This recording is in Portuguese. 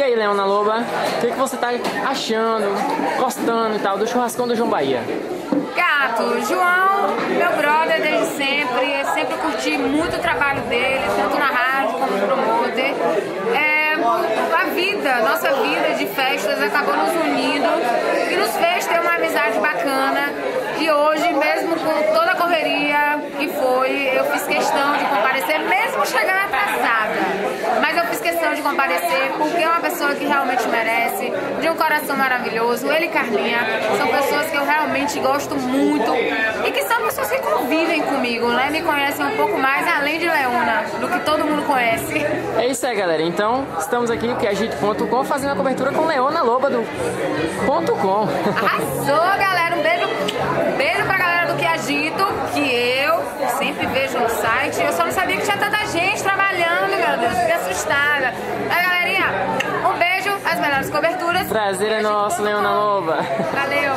aí, Leona Loba, o que você tá achando, gostando e tal do churrascão do João Bahia? Gato, João, meu brother desde sempre, eu sempre curti muito o trabalho dele, tanto na rádio como no promoter. Nossa vida de festas acabou nos unindo e nos fez ter uma amizade bacana. E hoje, mesmo com toda a correria que foi, eu fiz questão de comparecer, mesmo chegando atrasada. Mas eu fiz questão de comparecer porque é uma pessoa que realmente merece, de um coração maravilhoso. Ele e Carlinha são pessoas que eu realmente gosto muito e que são pessoas que convivem comigo, né? Me conhecem um pouco mais, além de Leona, do que todo mundo conhece. É isso aí, galera. Então, estamos aqui no QAgito.com fazendo a cobertura com Leona Loba do .com. Arrasou, galera. Um beijo pra galera do QAgito, que eu sempre vejo no site. Eu só não sabia que tinha tanta gente trabalhando, meu Deus. Fiquei assustada. Aí, galerinha, um beijo, as melhores coberturas. Prazer é nosso, Leona Loba. Valeu.